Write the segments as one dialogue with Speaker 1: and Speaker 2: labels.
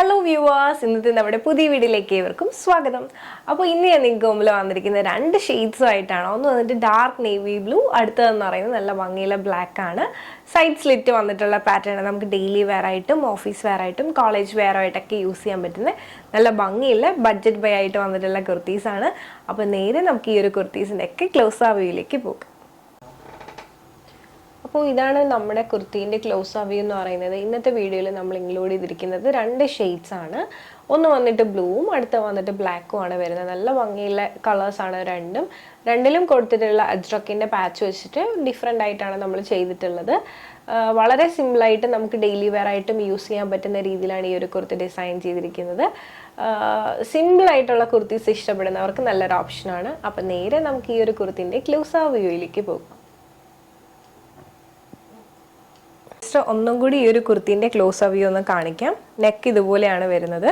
Speaker 1: Hello viewers, ഇന്നത്തെ നമ്മുടെ പുതിയ വീഡിയോയിലേക്ക് ഏവർക്കും സ്വാഗതം. അപ്പോൾ ഇന്ന് ഞാൻ നിങ്ങൾക്ക് മുമ്പിൽ വന്നിരിക്കുന്ന രണ്ട് ഷെയ്ഡ്സ് ആയിട്ടാണ്. ഒന്ന് വന്നിട്ട് ഡാർക്ക് നേവി ബ്ലൂ, അടുത്തതെന്ന് പറയുന്നത് നല്ല ഭംഗിയുള്ള ബ്ലാക്ക് ആണ്. സൈഡ് സ്ലിറ്റ് വന്നിട്ടുള്ള പാറ്റേൺ നമുക്ക് ഡെയിലി വെയർ ആയിട്ടും ഓഫീസ് വെയർ ആയിട്ടും കോളേജ് വെയർ ആയിട്ടൊക്കെ യൂസ് ചെയ്യാൻ പറ്റുന്ന നല്ല ഭംഗിയുള്ള ബഡ്ജറ്റ് ബൈ ആയിട്ട് വന്നിട്ടുള്ള കുർത്തീസ് ആണ്. അപ്പോൾ നേരെ നമുക്ക് ഈ ഒരു കുർത്തീസിൻ്റെ ഒക്കെ ക്ലോസ് ആ വ്യൂയിലേക്ക് പോകാം. അപ്പോൾ ഇതാണ് നമ്മുടെ കുർത്തീൻ്റെ ക്ലോസ് ആ വ്യൂ എന്ന് പറയുന്നത്. ഇന്നത്തെ വീഡിയോയിൽ നമ്മൾ ഇൻക്ലൂഡ് ചെയ്തിരിക്കുന്നത് രണ്ട് ഷെയ്ഡ്സ് ആണ്. ഒന്ന് വന്നിട്ട് ബ്ലൂവും അടുത്ത വന്നിട്ട് ബ്ലാക്കും ആണ് വരുന്നത്. നല്ല ഭംഗിയുള്ള കളേഴ്സാണ് രണ്ടിലും കൊടുത്തിട്ടുള്ള അജ്രക്കിൻ്റെ പാച്ച് വെച്ചിട്ട് ഡിഫറെൻ്റ് ആയിട്ടാണ് നമ്മൾ ചെയ്തിട്ടുള്ളത്. വളരെ സിമ്പിളായിട്ട് നമുക്ക് ഡെയിലി വെയർ ആയിട്ടും യൂസ് ചെയ്യാൻ പറ്റുന്ന രീതിയിലാണ് ഈ ഒരു കുർത്തി ഡിസൈൻ ചെയ്തിരിക്കുന്നത്. സിമ്പിളായിട്ടുള്ള കുർത്തീസ് ഇഷ്ടപ്പെടുന്നവർക്ക് നല്ലൊരു ഓപ്ഷനാണ്. അപ്പം നേരെ നമുക്ക് ഈ ഒരു കുർത്തിൻ്റെ ക്ലോസ് ആ വ്യൂയിലേക്ക് പോകും. ഒന്നും കൂടി ഈ ഒരു കുർത്തീൻ്റെ ക്ലോസ് വ്യൂ ഒന്ന് കാണിക്കാം. നെക്ക് ഇതുപോലെയാണ് വരുന്നത്.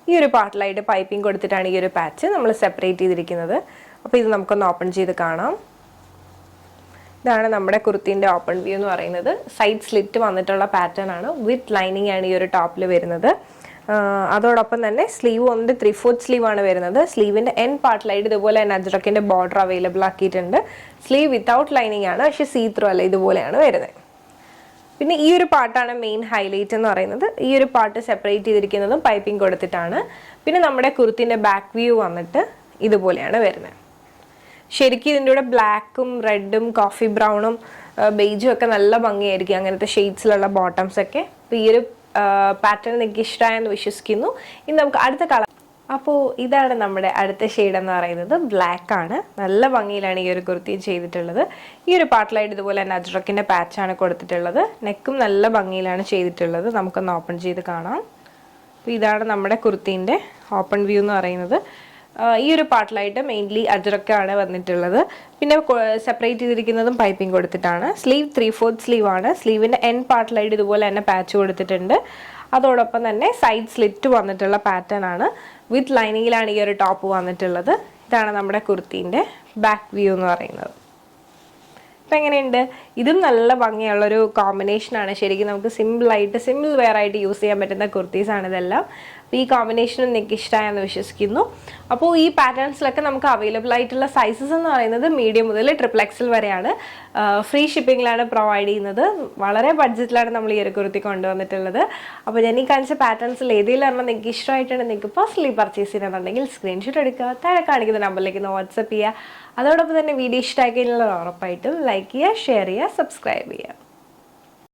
Speaker 1: ഈ ഒരു പാർട്ടിലായിട്ട് പൈപ്പിംഗ് കൊടുത്തിട്ടാണ് ഈ ഒരു പാച്ച് നമ്മൾ സെപ്പറേറ്റ് ചെയ്തിരിക്കുന്നത്. അപ്പോൾ ഇത് നമുക്കൊന്ന് ഓപ്പൺ ചെയ്ത് കാണാം. ഇതാണ് നമ്മുടെ കുർത്തീൻ്റെ ഓപ്പൺ വ്യൂ എന്ന് പറയുന്നത്. സൈഡ് സ്ലിറ്റ് വന്നിട്ടുള്ള പാറ്റേൺ ആണ്. വിത്ത് ലൈനിങ് ആണ് ഈ ഒരു ടോപ്പിൽ വരുന്നത്. അതോടൊപ്പം തന്നെ സ്ലീവ് വന്നിട്ട് 3/4 സ്ലീവ് ആണ് വരുന്നത്. സ്ലീവിൻ്റെ എൻ പാർട്ടിലായിട്ട് ഇതുപോലെ തന്നെ അജ്രക്കിൻ്റെ ബോർഡർ അവൈലബിൾ ആക്കിയിട്ടുണ്ട്. സ്ലീവ് വിത്തൗട്ട് ലൈനിങ് ആണ്, പക്ഷേ സീ ത്രൂ അല്ല, ഇതുപോലെയാണ് വരുന്നത്. പിന്നെ ഈ ഒരു പാർട്ടാണ് മെയിൻ ഹൈലൈറ്റ് എന്ന് പറയുന്നത്. ഈ ഒരു പാർട്ട് സെപ്പറേറ്റ് ചെയ്തിരിക്കുന്നതും പൈപ്പിംഗ് കൊടുത്തിട്ടാണ്. പിന്നെ നമ്മുടെ കുർത്തിൻ്റെ ബാക്ക് വ്യൂ വന്നിട്ട് ഇതുപോലെയാണ് വരുന്നത്. ശരിക്കും ഇതിൻ്റെ കൂടെ ബ്ലാക്കും റെഡും കോഫി ബ്രൗണും ബെയ്ജും ഒക്കെ നല്ല ഭംഗിയായിരിക്കും, അങ്ങനത്തെ ഷെയ്ഡ്സിലുള്ള ബോട്ടംസ് ഒക്കെ. അപ്പോൾ ഈ ഒരു പാറ്റേൺ നിങ്ങൾക്ക് ഇഷ്ടമായെന്ന് വിശ്വസിക്കുന്നു. ഇനി നമുക്ക് അടുത്ത കളർ. അപ്പോൾ ഇതാണ് നമ്മുടെ അടുത്ത ഷെയ്ഡ് എന്ന് പറയുന്നത്. ബ്ലാക്ക് ആണ്. നല്ല ഭംഗിയിലാണ് ഈ ഒരു കുർത്തി ചെയ്തിട്ടുള്ളത്. ഈ ഒരു പാർട്ടിലായിട്ട് ഇതുപോലെ തന്നെ അജ്രക്കിൻ്റെ പാച്ചാണ് കൊടുത്തിട്ടുള്ളത്. നെക്കും നല്ല ഭംഗിയിലാണ് ചെയ്തിട്ടുള്ളത്. നമുക്കൊന്ന് ഓപ്പൺ ചെയ്ത് കാണാം. അപ്പോൾ ഇതാണ് നമ്മുടെ കുർത്തീൻ്റെ ഓപ്പൺ വ്യൂ എന്ന് പറയുന്നത്. ഈ ഒരു പാർട്ടിലായിട്ട് മെയിൻലി അജ്രക്കാണ് വന്നിട്ടുള്ളത്. പിന്നെ സെപ്പറേറ്റ് ചെയ്തിരിക്കുന്നതും പൈപ്പിംഗ് കൊടുത്തിട്ടാണ്. സ്ലീവ് 3/4 സ്ലീവ് ആണ്. സ്ലീവിൻ്റെ എൻ പാർട്ടിലായിട്ട് ഇതുപോലെ തന്നെ പാച്ച് കൊടുത്തിട്ടുണ്ട്. അതോടൊപ്പം തന്നെ സൈഡ് സ്ലിറ്റ് വന്നിട്ടുള്ള പാറ്റേൺ ആണ്. വിത്ത് ലൈനിങ്ങിലാണ് ഈ ഒരു ടോപ്പ് വന്നിട്ടുള്ളത്. ഇതാണ് നമ്മുടെ കുർത്തീൻ്റെ ബാക്ക് വ്യൂ എന്ന് പറയുന്നത്. ഇപ്പം എങ്ങനെയുണ്ട്? ഇതും നല്ല ഭംഗിയുള്ളൊരു കോമ്പിനേഷനാണ്. ശരിക്കും നമുക്ക് സിമ്പിൾ വെയർ ആയിട്ട് യൂസ് ചെയ്യാൻ പറ്റുന്ന കുർത്തീസാണ് ഇതെല്ലാം. അപ്പോൾ ഈ കോമ്പിനേഷനും നിങ്ങൾക്ക് ഇഷ്ടമായെന്ന് വിശ്വസിക്കുന്നു. അപ്പോൾ ഈ പാറ്റേൺസിലൊക്കെ നമുക്ക് അവൈലബിൾ ആയിട്ടുള്ള സൈസസ് എന്ന് പറയുന്നത് മീഡിയം മുതൽ XXL വരെയാണ്. ഫ്രീ ഷിപ്പിങ്ങിലാണ് പ്രൊവൈഡ് ചെയ്യുന്നത്. വളരെ ബഡ്ജറ്റിലാണ് നമ്മൾ ഈ ഒരു കുർത്തി കൊണ്ടുവന്നിട്ടുള്ളത്. അപ്പോൾ ഞാൻ ഈ കാണിച്ച പാറ്റേൺസിൽ ഏതെങ്കിലും ഒരെണ്ണം നിങ്ങൾക്ക് ഇഷ്ടമായിട്ടാണ് നിങ്ങൾക്ക് പേഴ്സണലി പർച്ചേസ് ചെയ്യണമെന്നുണ്ടെങ്കിൽ സ്ക്രീൻഷോട്ട് എടുക്കുക, താഴെ കാണിക്കുന്ന നമ്പറിലേക്ക് ഒന്ന് വാട്സപ്പ് ചെയ്യുക. അതോടൊപ്പം തന്നെ വീഡിയോ ഇഷ്ടമായി കഴിഞ്ഞാൽ ഉറപ്പായിട്ടും ലൈക്ക് ചെയ്യുക, ഷെയർ ചെയ്യുക, സബ്സ്ക്രൈബ് ചെയ്യുക.